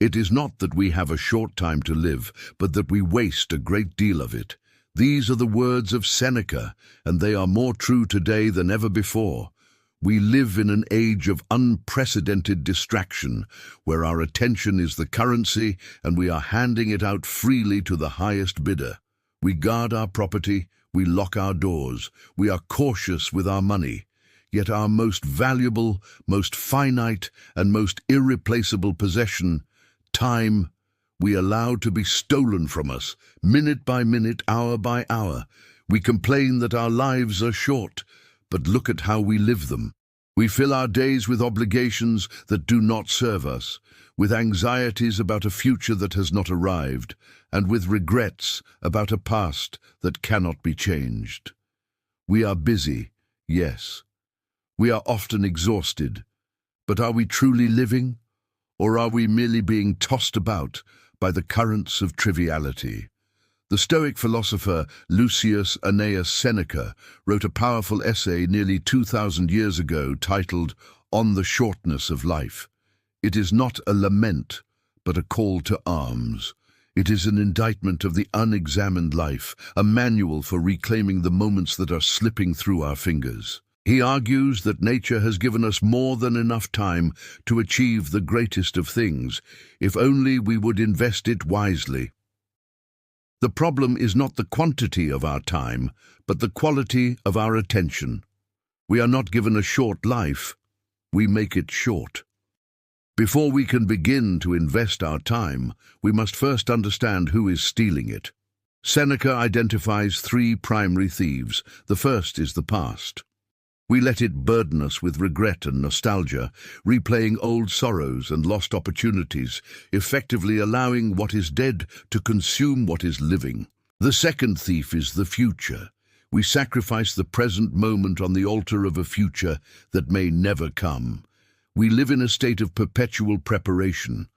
It is not that we have a short time to live, but that we waste a great deal of it. These are the words of Seneca, and they are more true today than ever before. We live in an age of unprecedented distraction, where our attention is the currency and we are handing it out freely to the highest bidder. We guard our property, we lock our doors, we are cautious with our money. Yet our most valuable, most finite, and most irreplaceable possession, time, we allow to be stolen from us, minute by minute, hour by hour. We complain that our lives are short, but look at how we live them. We fill our days with obligations that do not serve us, with anxieties about a future that has not arrived, and with regrets about a past that cannot be changed. We are busy, yes. We are often exhausted, but are we truly living? Or are we merely being tossed about by the currents of triviality? The Stoic philosopher Lucius Annaeus Seneca wrote a powerful essay nearly 2,000 years ago titled On the Shortness of Life. It is not a lament, but a call to arms. It is an indictment of the unexamined life, a manual for reclaiming the moments that are slipping through our fingers. He argues that nature has given us more than enough time to achieve the greatest of things, if only we would invest it wisely. The problem is not the quantity of our time, but the quality of our attention. We are not given a short life, we make it short. Before we can begin to invest our time, we must first understand who is stealing it. Seneca identifies three primary thieves. The first is the past. We let it burden us with regret and nostalgia, replaying old sorrows and lost opportunities, effectively allowing what is dead to consume what is living. The second thief is the future. We sacrifice the present moment on the altar of a future that may never come. We live in a state of perpetual preparation,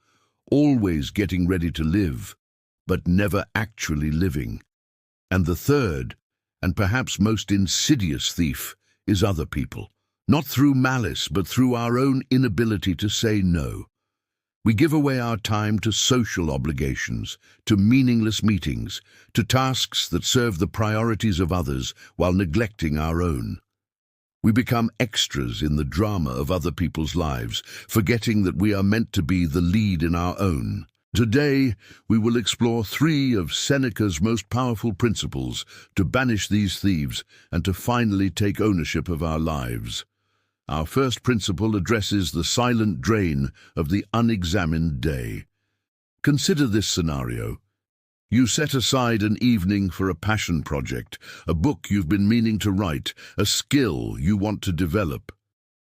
always getting ready to live, but never actually living. And the third, and perhaps most insidious thief, is other people, not through malice, but through our own inability to say no. We give away our time to social obligations, to meaningless meetings, to tasks that serve the priorities of others while neglecting our own. We become extras in the drama of other people's lives, forgetting that we are meant to be the lead in our own. Today, we will explore three of Seneca's most powerful principles to banish these thieves and to finally take ownership of our lives. Our first principle addresses the silent drain of the unexamined day. Consider this scenario. You set aside an evening for a passion project, a book you've been meaning to write, a skill you want to develop.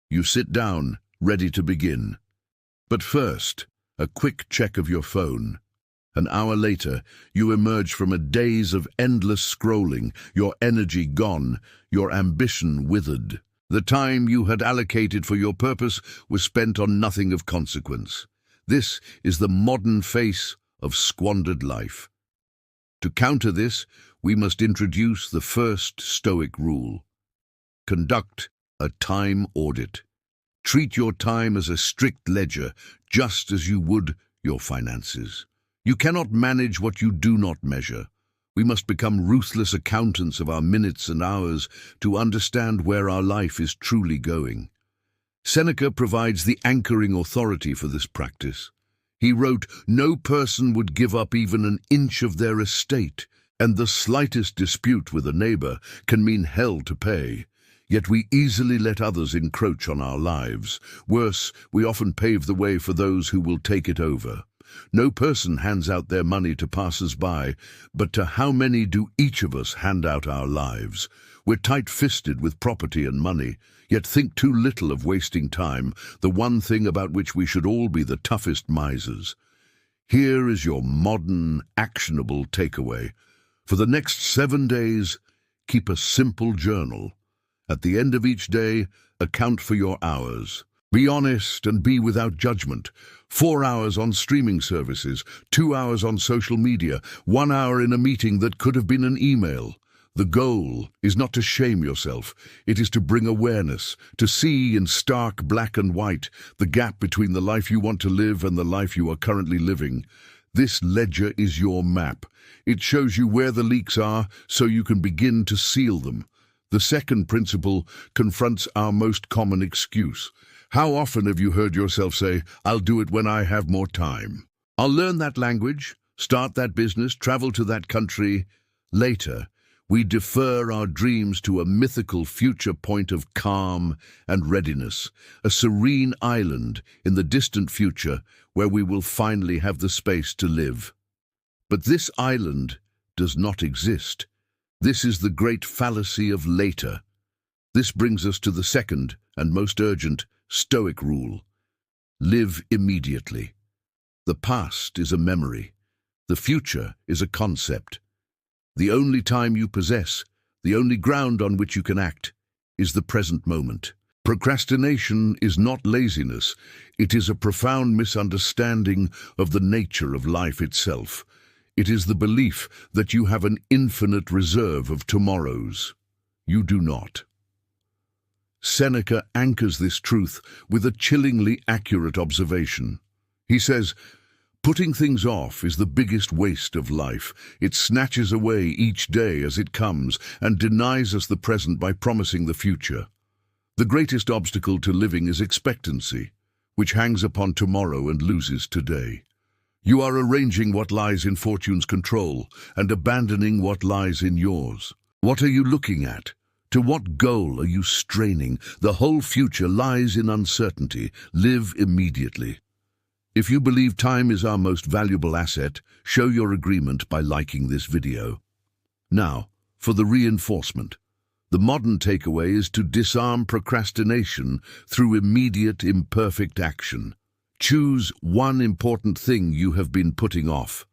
You sit down, ready to begin. But first, a quick check of your phone. An hour later, you emerge from a daze of endless scrolling, your energy gone, your ambition withered. The time you had allocated for your purpose was spent on nothing of consequence. This is the modern face of squandered life. To counter this, we must introduce the first Stoic rule. Conduct a time audit. Treat your time as a strict ledger, just as you would your finances. You cannot manage what you do not measure. We must become ruthless accountants of our minutes and hours to understand where our life is truly going. Seneca provides the anchoring authority for this practice. He wrote, "No person would give up even an inch of their estate, and the slightest dispute with a neighbor can mean hell to pay. Yet we easily let others encroach on our lives. Worse, we often pave the way for those who will take it over. No person hands out their money to passers-by, but to how many do each of us hand out our lives? We're tight-fisted with property and money, yet think too little of wasting time, the one thing about which we should all be the toughest misers. Here is your modern, actionable takeaway. For the next 7 days, keep a simple journal. At the end of each day, account for your hours. Be honest and be without judgment. 4 hours on streaming services, 2 hours on social media, 1 hour in a meeting that could have been an email. The goal is not to shame yourself. It is to bring awareness, to see in stark black and white the gap between the life you want to live and the life you are currently living. This ledger is your map. It shows you where the leaks are so you can begin to seal them. The second principle confronts our most common excuse. How often have you heard yourself say, "I'll do it when I have more time. I'll learn that language, start that business, travel to that country." Later, we defer our dreams to a mythical future point of calm and readiness, a serene island in the distant future where we will finally have the space to live. But this island does not exist. This is the great fallacy of later. This brings us to the second and most urgent Stoic rule. Live immediately. The past is a memory. The future is a concept. The only time you possess, the only ground on which you can act, is the present moment. Procrastination is not laziness. It is a profound misunderstanding of the nature of life itself. It is the belief that you have an infinite reserve of tomorrows. You do not. Seneca anchors this truth with a chillingly accurate observation. He says, "Putting things off is the biggest waste of life. It snatches away each day as it comes and denies us the present by promising the future. The greatest obstacle to living is expectancy, which hangs upon tomorrow and loses today. You are arranging what lies in fortune's control and abandoning what lies in yours. What are you looking at? To what goal are you straining? The whole future lies in uncertainty. Live immediately." If you believe time is our most valuable asset, show your agreement by liking this video. Now, for the reinforcement. The modern takeaway is to disarm procrastination through immediate, imperfect action. Choose one important thing you have been putting off.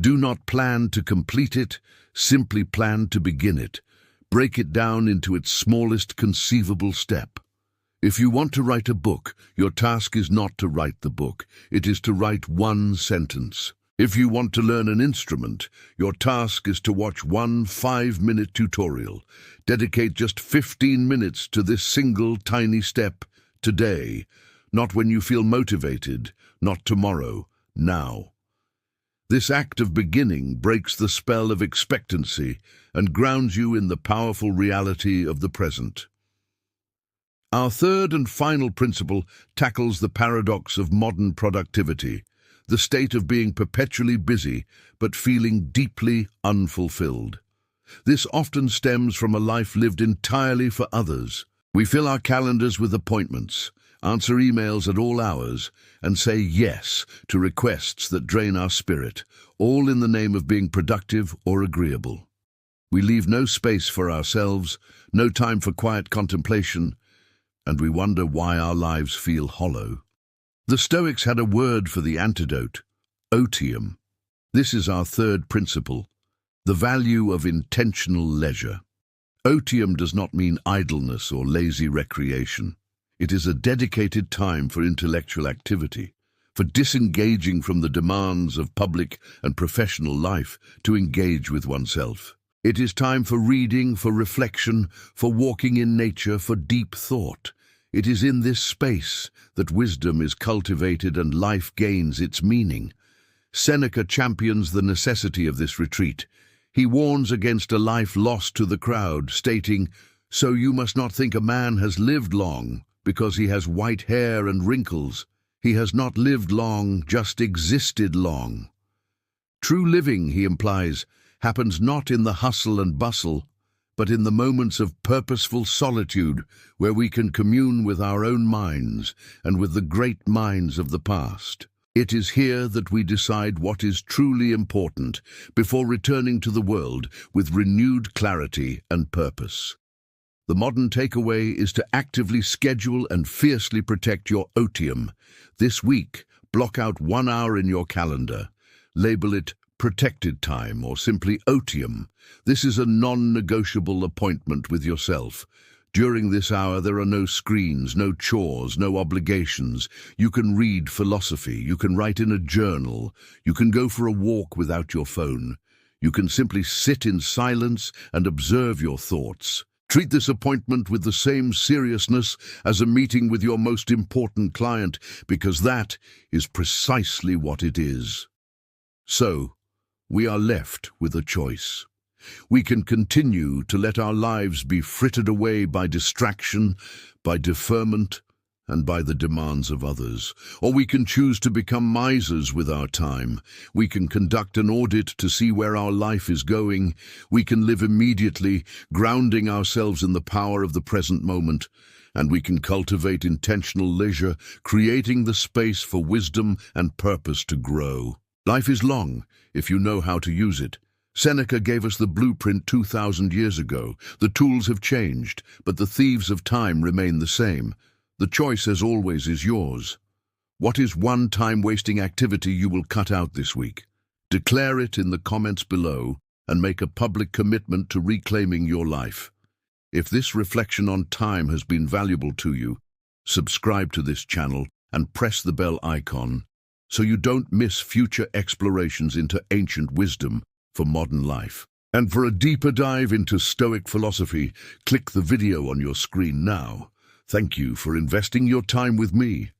Do not plan to complete it, simply plan to begin it. Break it down into its smallest conceivable step. If you want to write a book, your task is not to write the book. It is to write one sentence. If you want to learn an instrument, your task is to watch one 5-minute tutorial. Dedicate just 15 minutes to this single tiny step today. Not when you feel motivated, not tomorrow, now. This act of beginning breaks the spell of expectancy and grounds you in the powerful reality of the present. Our third and final principle tackles the paradox of modern productivity, the state of being perpetually busy but feeling deeply unfulfilled. This often stems from a life lived entirely for others. We fill our calendars with appointments, answer emails at all hours, and say yes to requests that drain our spirit, all in the name of being productive or agreeable. We leave no space for ourselves, no time for quiet contemplation, and we wonder why our lives feel hollow. The Stoics had a word for the antidote, otium. This is our third principle, the value of intentional leisure. Otium does not mean idleness or lazy recreation. It is a dedicated time for intellectual activity, for disengaging from the demands of public and professional life to engage with oneself. It is time for reading, for reflection, for walking in nature, for deep thought. It is in this space that wisdom is cultivated and life gains its meaning. Seneca champions the necessity of this retreat. He warns against a life lost to the crowd, stating, "So you must not think a man has lived long because he has white hair and wrinkles. He has not lived long, just existed long." True living, he implies, happens not in the hustle and bustle, but in the moments of purposeful solitude where we can commune with our own minds and with the great minds of the past. It is here that we decide what is truly important before returning to the world with renewed clarity and purpose. The modern takeaway is to actively schedule and fiercely protect your otium. This week, block out 1 hour in your calendar. Label it protected time or simply otium. This is a non-negotiable appointment with yourself. During this hour, there are no screens, no chores, no obligations. You can read philosophy, you can write in a journal, you can go for a walk without your phone. You can simply sit in silence and observe your thoughts. Treat this appointment with the same seriousness as a meeting with your most important client, because that is precisely what it is. So, we are left with a choice. We can continue to let our lives be frittered away by distraction, by deferment, and by the demands of others. Or we can choose to become misers with our time. We can conduct an audit to see where our life is going. We can live immediately, grounding ourselves in the power of the present moment. And we can cultivate intentional leisure, creating the space for wisdom and purpose to grow. Life is long, if you know how to use it. Seneca gave us the blueprint 2,000 years ago. The tools have changed, but the thieves of time remain the same. The choice, as always, is yours. What is one time-wasting activity you will cut out this week? Declare it in the comments below and make a public commitment to reclaiming your life. If this reflection on time has been valuable to you, subscribe to this channel and press the bell icon so you don't miss future explorations into ancient wisdom for modern life. And for a deeper dive into Stoic philosophy, click the video on your screen now. Thank you for investing your time with me.